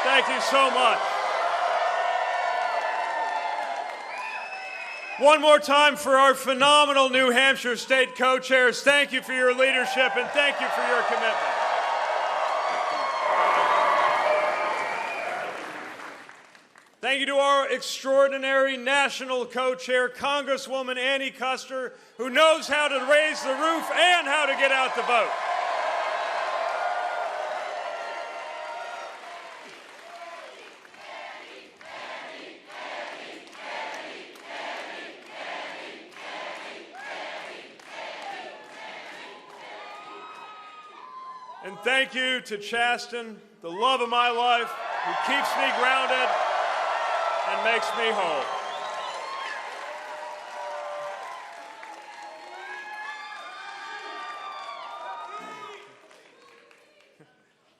Thank you so much. One more time for our phenomenal New Hampshire State co-chairs. Thank you for your leadership and thank you for your commitment. Thank you to our extraordinary national co-chair, Congresswoman Annie Kuster, who knows how to raise the roof and how to get out the vote. And thank you to Chasten, the love of my life, who keeps me grounded and makes me whole.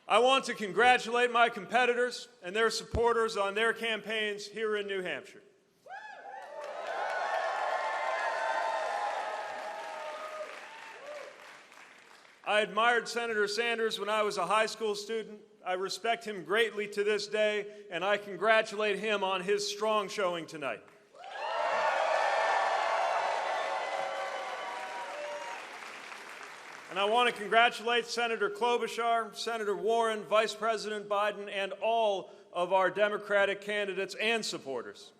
I want to congratulate my competitors and their supporters on their campaigns here in New Hampshire. I admired Senator Sanders when I was a high school student. I respect him greatly to this day, and I congratulate him on his strong showing tonight. And I want to congratulate Senator Klobuchar, Senator Warren, Vice President Biden, and all of our Democratic candidates and supporters.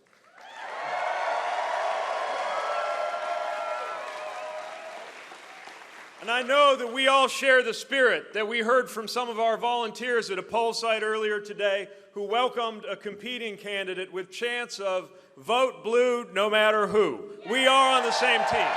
And I know that we all share the spirit that we heard from some of our volunteers at a poll site earlier today who welcomed a competing candidate with chants of vote blue no matter who. We are on the same team.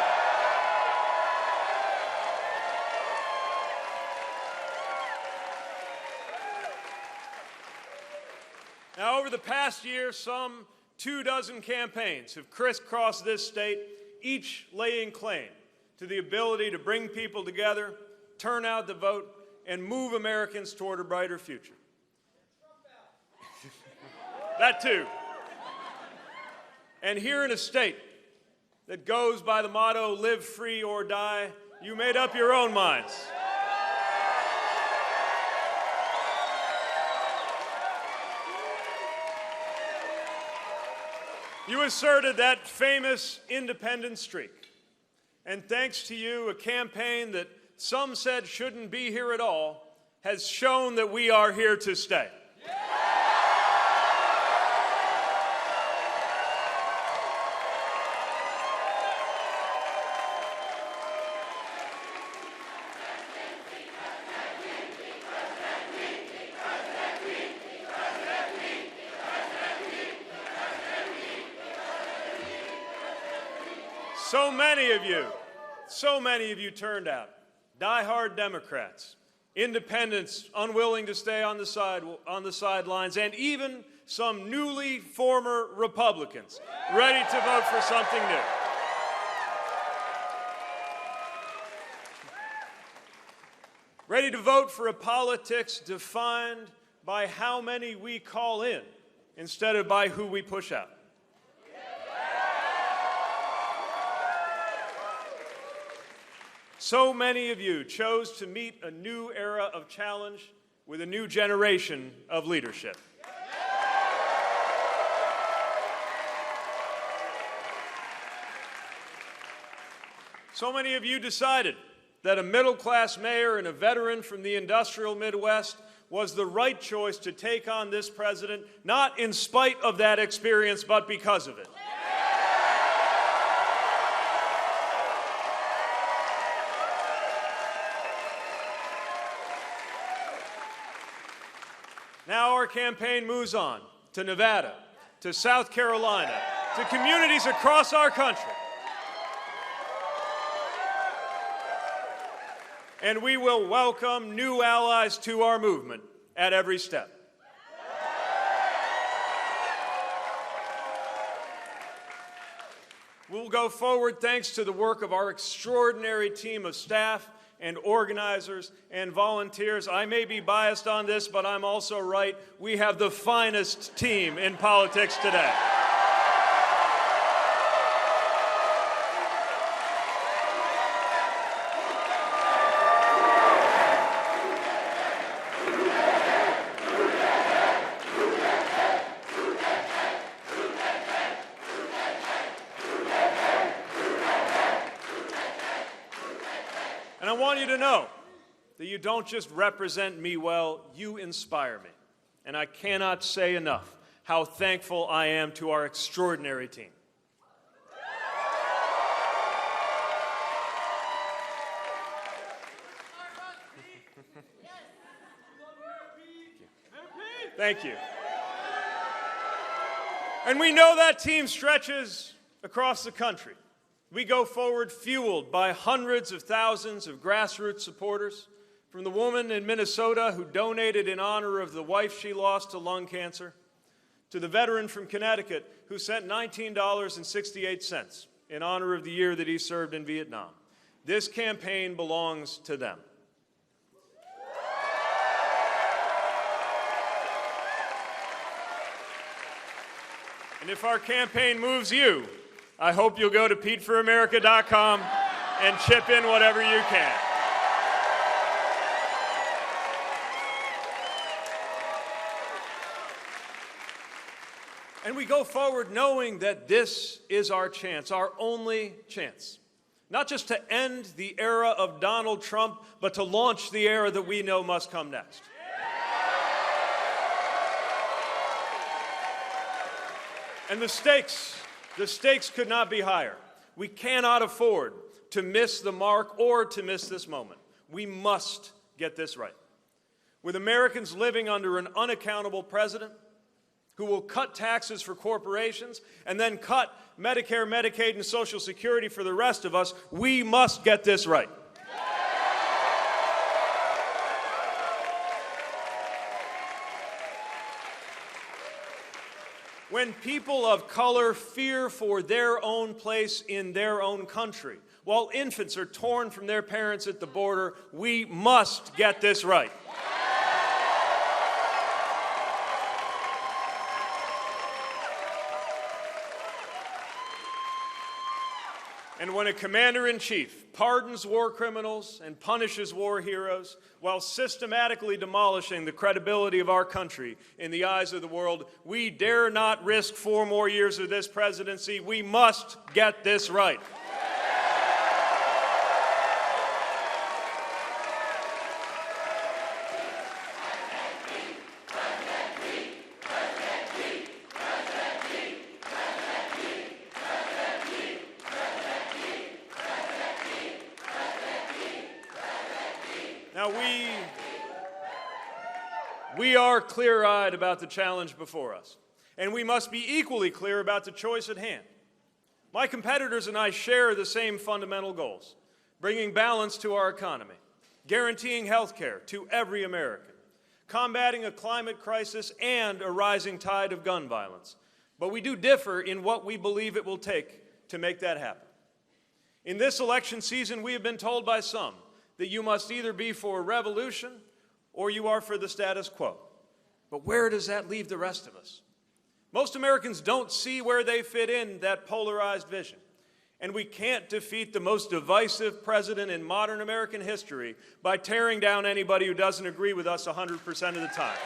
Now, over the past year, some 24 campaigns have crisscrossed this state, each laying claim to the ability to bring people together, turn out the vote, and move Americans toward a brighter future. That too. And here in a state that goes by the motto, live free or die, you made up your own minds. You asserted that famous independent streak. And thanks to you, a campaign that some said shouldn't be here at all has shown that we are here to stay. So many of you turned out. Die-hard Democrats, independents unwilling to stay on the sidelines, and even some newly former Republicans ready to vote for something new. Ready to vote for a politics defined by how many we call in instead of by who we push out. So many of you chose to meet a new era of challenge with a new generation of leadership. So many of you decided that a middle-class mayor and a veteran from the industrial Midwest was the right choice to take on this president, not in spite of that experience, but because of it. Now our campaign moves on to Nevada, to South Carolina, to communities across our country. And we will welcome new allies to our movement at every step. We'll go forward thanks to the work of our extraordinary team of staff and organizers and volunteers. I may be biased on this, but I'm also right. We have the finest team in politics today. want you to know that you don't just represent me well, you inspire me. And I cannot say enough how thankful I am to our extraordinary team. Thank you. And we know that team stretches across the country. We go forward fueled by hundreds of thousands of grassroots supporters, from the woman in Minnesota who donated in honor of the wife she lost to lung cancer, to the veteran from Connecticut who sent $19.68 in honor of the year that he served in Vietnam. This campaign belongs to them. And if our campaign moves you, I hope you'll go to PeteForAmerica.com and chip in whatever you can. And we go forward knowing that this is our chance, our only chance. Not just to end the era of Donald Trump, but to launch the era that we know must come next. And the stakes could not be higher. We cannot afford to miss the mark or to miss this moment. We must get this right. With Americans living under an unaccountable president who will cut taxes for corporations and then cut Medicare, Medicaid, and Social Security for the rest of us, we must get this right. When people of color fear for their own place in their own country, while infants are torn from their parents at the border, we must get this right. And when a commander-in-chief pardons war criminals and punishes war heroes while systematically demolishing the credibility of our country in the eyes of the world, we dare not risk 4 more years of this presidency. We must get this right. Now, we are clear-eyed about the challenge before us, and we must be equally clear about the choice at hand. My competitors and I share the same fundamental goals: bringing balance to our economy, guaranteeing health care to every American, combating a climate crisis and a rising tide of gun violence. But we do differ in what we believe it will take to make that happen. In this election season, we have been told by some that you must either be for revolution or you are for the status quo. But where does that leave the rest of us? Most Americans don't see where they fit in that polarized vision. And we can't defeat the most divisive president in modern American history by tearing down anybody who doesn't agree with us 100% of the time.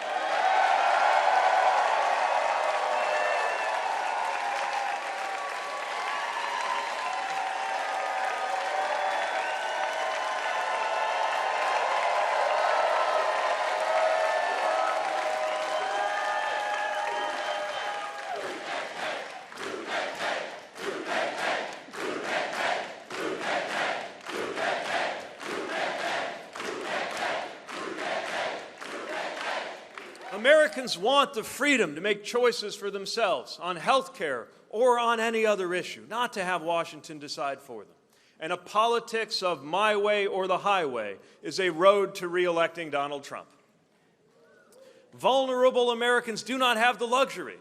Americans want the freedom to make choices for themselves on health care or on any other issue, not to have Washington decide for them. And a politics of my way or the highway is a road to re-electing Donald Trump. Vulnerable Americans do not have the luxury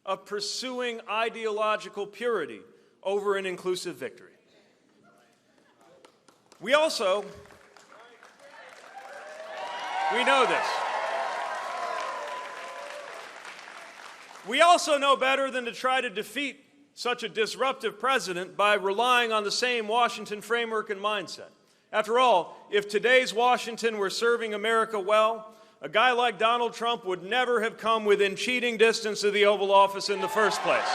of pursuing ideological purity over an inclusive victory. We know this. We also know better than to try to defeat such a disruptive president by relying on the same Washington framework and mindset. After all, if today's Washington were serving America well, a guy like Donald Trump would never have come within cheating distance of the Oval Office in the first place.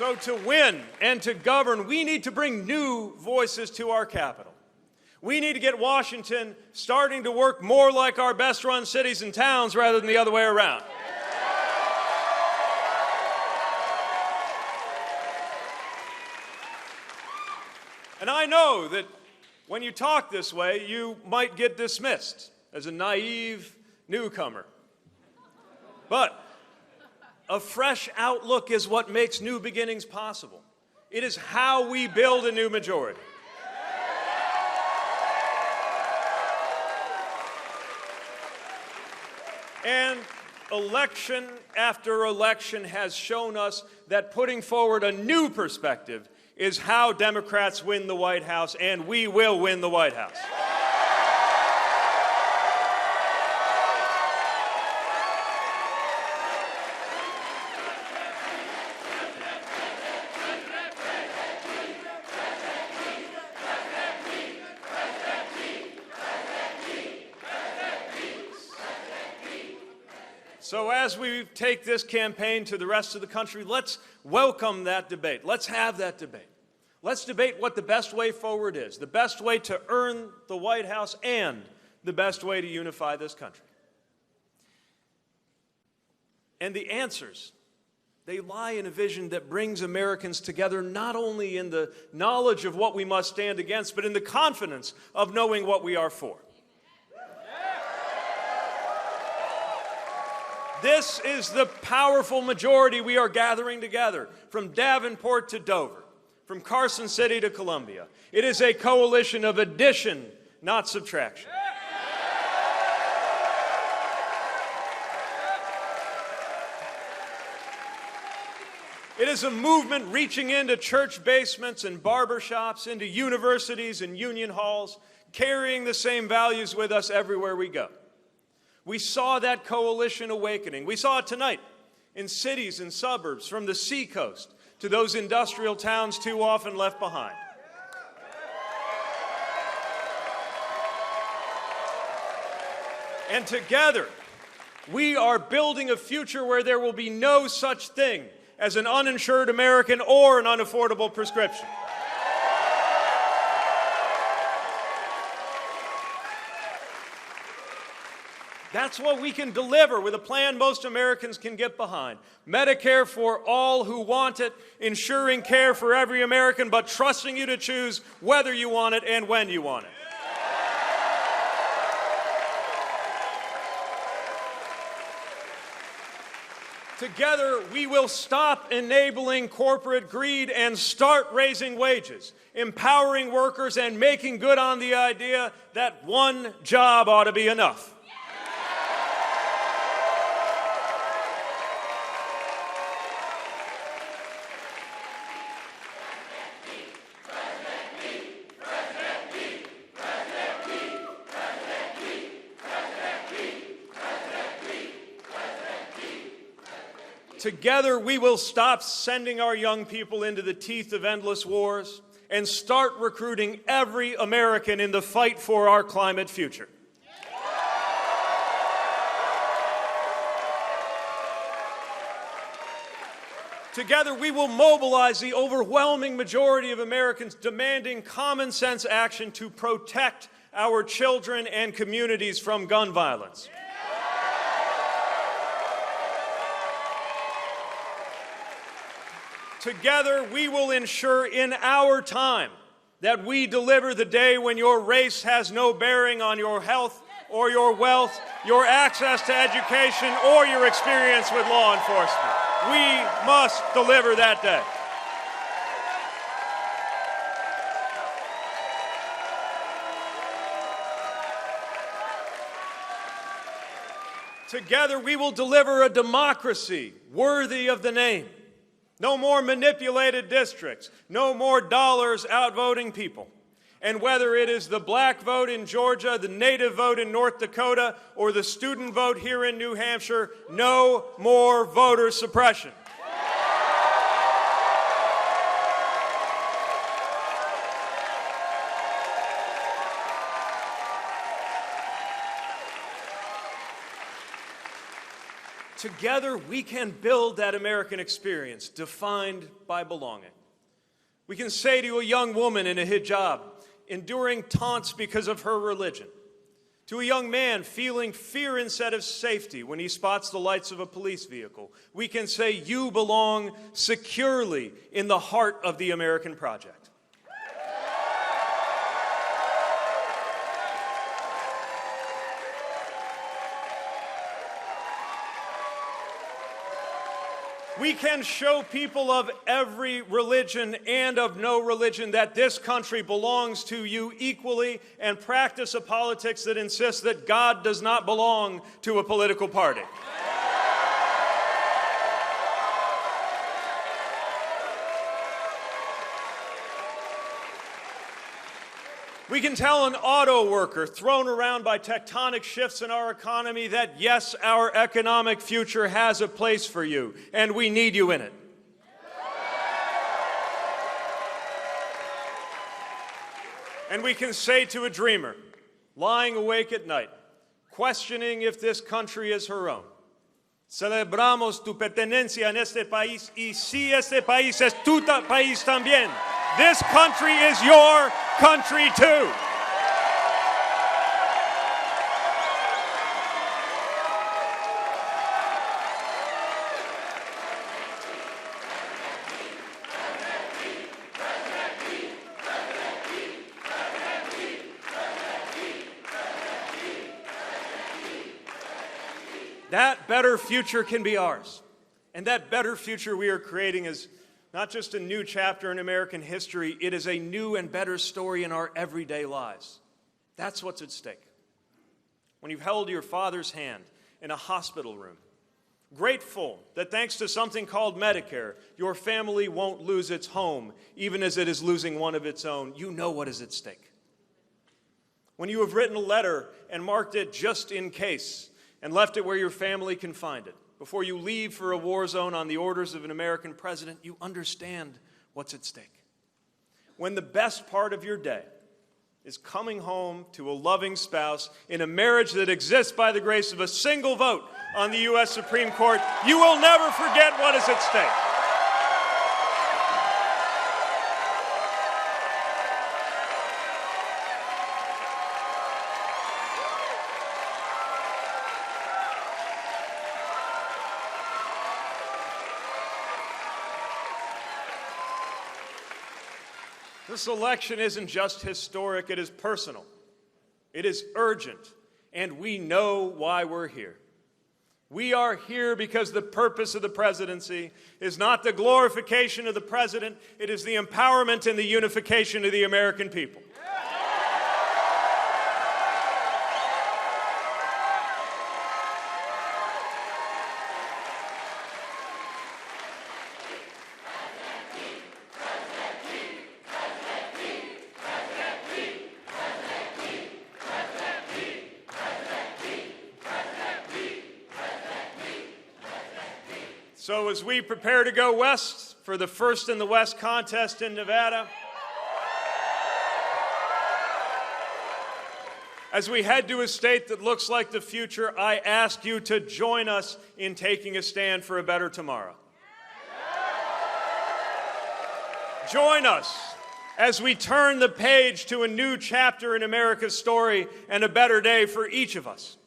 So to win and to govern, we need to bring new voices to our capital. We need to get Washington starting to work more like our best-run cities and towns rather than the other way around. And I know that when you talk this way, you might get dismissed as a naive newcomer. But a fresh outlook is what makes new beginnings possible. It is how we build a new majority. And election after election has shown us that putting forward a new perspective is how Democrats win the White House, and we will win the White House. So as we take this campaign to the rest of the country, let's welcome that debate. Let's have that debate. Let's debate what the best way forward is, the best way to earn the White House and the best way to unify this country. And the answers, they lie in a vision that brings Americans together not only in the knowledge of what we must stand against, but in the confidence of knowing what we are for. This is the powerful majority we are gathering together, from Davenport to Dover, from Carson City to Columbia. It is a coalition of addition, not subtraction. It is a movement reaching into church basements and barbershops, into universities and union halls, carrying the same values with us everywhere we go. We saw that coalition awakening. We saw it tonight in cities and suburbs, from the seacoast to those industrial towns too often left behind. And together, we are building a future where there will be no such thing as an uninsured American or an unaffordable prescription. That's what we can deliver with a plan most Americans can get behind. Medicare for all who want it, ensuring care for every American, but trusting you to choose whether you want it and when you want it. Together, we will stop enabling corporate greed and start raising wages, empowering workers, and making good on the idea that one job ought to be enough. Together, we will stop sending our young people into the teeth of endless wars and start recruiting every American in the fight for our climate future. Together, we will mobilize the overwhelming majority of Americans demanding common sense action to protect our children and communities from gun violence. Together, we will ensure in our time that we deliver the day when your race has no bearing on your health or your wealth, your access to education, or your experience with law enforcement. We must deliver that day. Together, we will deliver a democracy worthy of the name. No more manipulated districts, no more dollars outvoting people. And whether it is the black vote in Georgia, the native vote in North Dakota, or the student vote here in New Hampshire, no more voter suppression. Together, we can build that American experience defined by belonging. We can say to a young woman in a hijab, enduring taunts because of her religion, to a young man feeling fear instead of safety when he spots the lights of a police vehicle, we can say, you belong securely in the heart of the American project. We can show people of every religion and of no religion that this country belongs to you equally and practice a politics that insists that God does not belong to a political party. We can tell an auto worker thrown around by tectonic shifts in our economy that, yes, our economic future has a place for you, and we need you in it. And we can say to a dreamer, lying awake at night, questioning if this country is her own, celebramos tu pertenencia en este país, y si este país es tu país también. This country is your country too. That better future can be ours. And that better future we are creating is not just a new chapter in American history, it is a new and better story in our everyday lives. That's what's at stake. When you've held your father's hand in a hospital room, grateful that thanks to something called Medicare, your family won't lose its home, even as it is losing one of its own, you know what is at stake. When you have written a letter and marked it just in case, and left it where your family can find it, before you leave for a war zone on the orders of an American president, you understand what's at stake. When the best part of your day is coming home to a loving spouse in a marriage that exists by the grace of a single vote on the U.S. Supreme Court, you will never forget what is at stake. This election isn't just historic, it is personal. It is urgent, and we know why we're here. We are here because the purpose of the presidency is not the glorification of the president, it is the empowerment and the unification of the American people. So as we prepare to go west for the First in the West contest in Nevada, as we head to a state that looks like the future, I ask you to join us in taking a stand for a better tomorrow. Join us as we turn the page to a new chapter in America's story and a better day for each of us.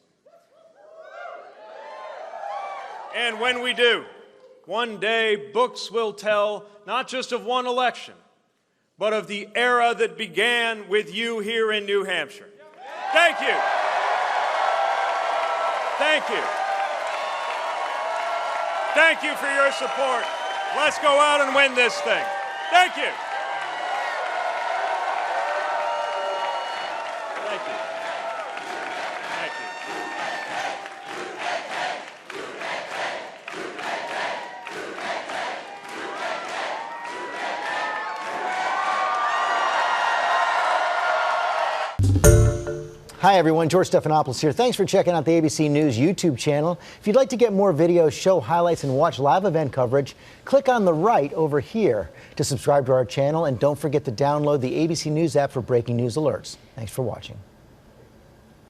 And when we do, one day, books will tell not just of one election, but of the era that began with you here in New Hampshire. Thank you. Thank you. Thank you for your support. Let's go out and win this thing. Thank you. Thank you. Thank you. Hi everyone, George Stephanopoulos here. Thanks for checking out the ABC News YouTube channel. If you'd like to get more videos, show highlights, and watch live event coverage, click on the right over here to subscribe to our channel, and don't forget to download the ABC News app for breaking news alerts. Thanks for watching.